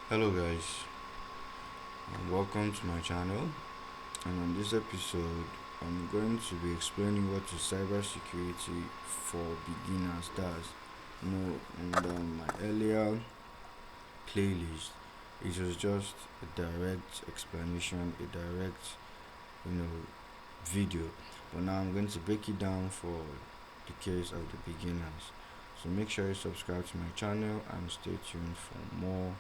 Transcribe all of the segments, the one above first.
Hello guys, and welcome to my channel. And on this episode, I'm going to be explaining what is cybersecurity for beginners does. In my earlier playlist, it was just a direct explanation, a direct, you know, video. But now I'm going to break it down for the case of the beginners. So make sure you subscribe to my channel and stay tuned for more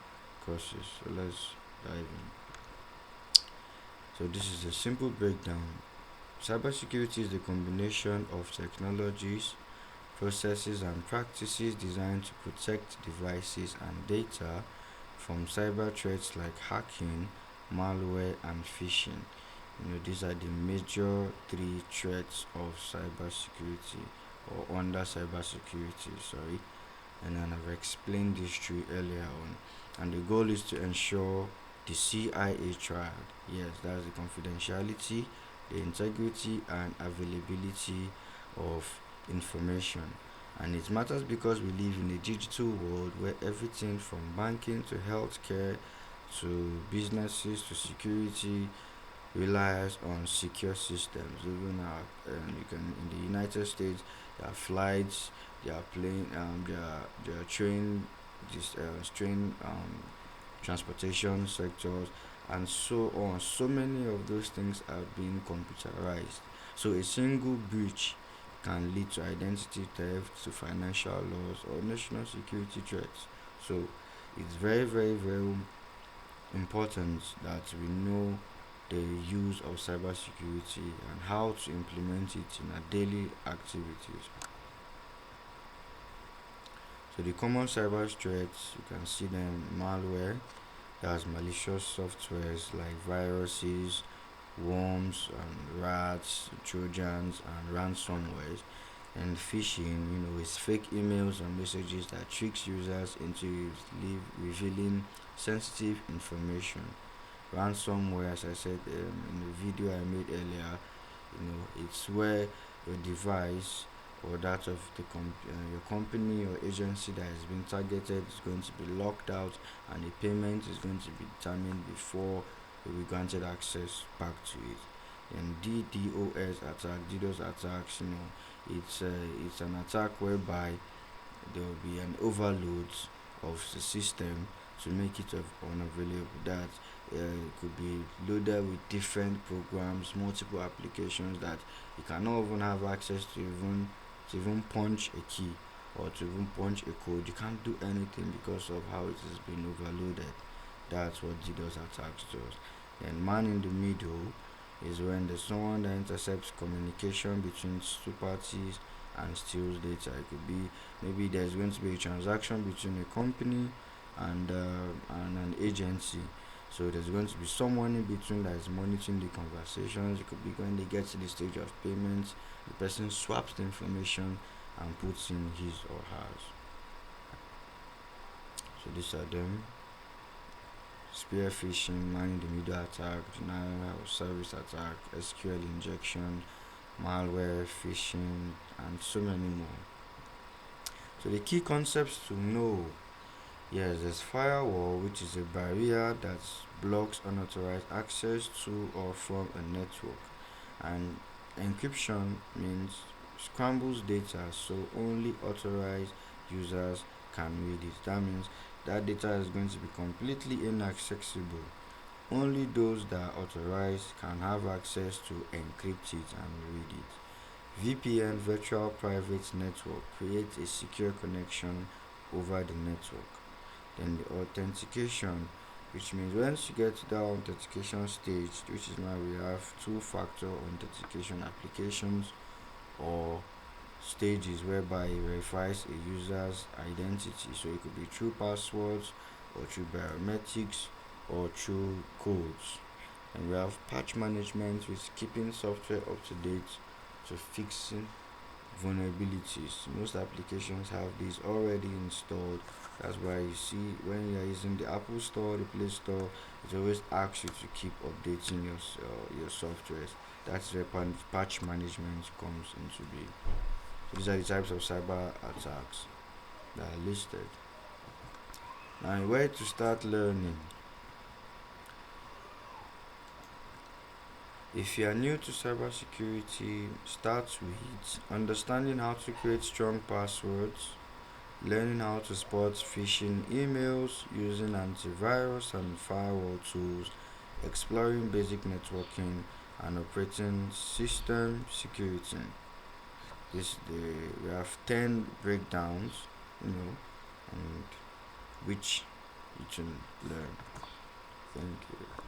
courses. So let's dive in. So this is a simple breakdown. Cybersecurity is the combination of technologies, processes, and practices designed to protect devices and data from cyber threats like hacking, malware, and phishing. These are the major three threats of cybersecurity or under cybersecurity, sorry. And then I've explained these three earlier on. And the goal is to ensure the CIA triad. Yes, that's the confidentiality, the integrity, and availability of information. And it matters because we live in a digital world where everything from banking to healthcare to businesses to security relies on secure systems. Even you can in the United States, there are flights, there are plane, there are train, train transportation sectors, and so on. So many of those things are being computerized. So a single breach can lead to identity theft, to financial loss, or national security threats. So it's very, very, very important that we know the use of cybersecurity and how to implement it in our daily activities. So the common cyber threats, you can see them: malware, that's malicious softwares like viruses, worms, and rats, trojans, and ransomwares. And phishing, is fake emails and messages that tricks users into revealing sensitive information. Ransomware, as I said in the video I made earlier, it's where your device or that of your company or agency that has been targeted is going to be locked out, and the payment is going to be determined before you will be granted access back to it. And DDoS attack, DDoS attacks, it's an attack whereby there will be an overload of the system to make it unavailable. That could be loaded with different programs, multiple applications that you cannot even have access to even punch a key or to even punch a code. You can't do anything because of how it has been overloaded. That's what DDoS attacks does. And man in the middle is when there's someone that intercepts communication between two parties and steals data. It could be maybe there's going to be a transaction between a company and an agency. So there's going to be someone in between that is monitoring the conversations. It could be when they get to the stage of payment, the person swaps the information and puts in his or hers. So these are them: spear phishing, man in the middle attack, denial of service attack, SQL injection, malware, phishing, and so many more. So the key concepts to know: yes, there's firewall, which is a barrier that blocks unauthorized access to or from a network, and encryption means scrambles data so only authorized users can read it. That means that data is going to be completely inaccessible. Only those that are authorized can have access to encrypt it and read it. VPN, virtual private network, creates a secure connection over the network. Then the authentication, which means once you get to that authentication stage, which is now we have two-factor authentication applications or stages whereby it verifies a user's identity. So it could be through passwords or through biometrics or through codes. And we have patch management, which is keeping software up to date to fixing vulnerabilities. Most applications have these already installed. That's why you see when you're using the Apple Store, the Play Store, it always asks you to keep updating your softwares. That's where patch management comes into being. So these are the types of cyber attacks that are listed. Now, where to start learning? If you are new to cybersecurity, start with understanding how to create strong passwords, learning how to spot phishing emails using antivirus and firewall tools, exploring basic networking and operating system security. We have 10 breakdowns, and which you can learn. Thank you.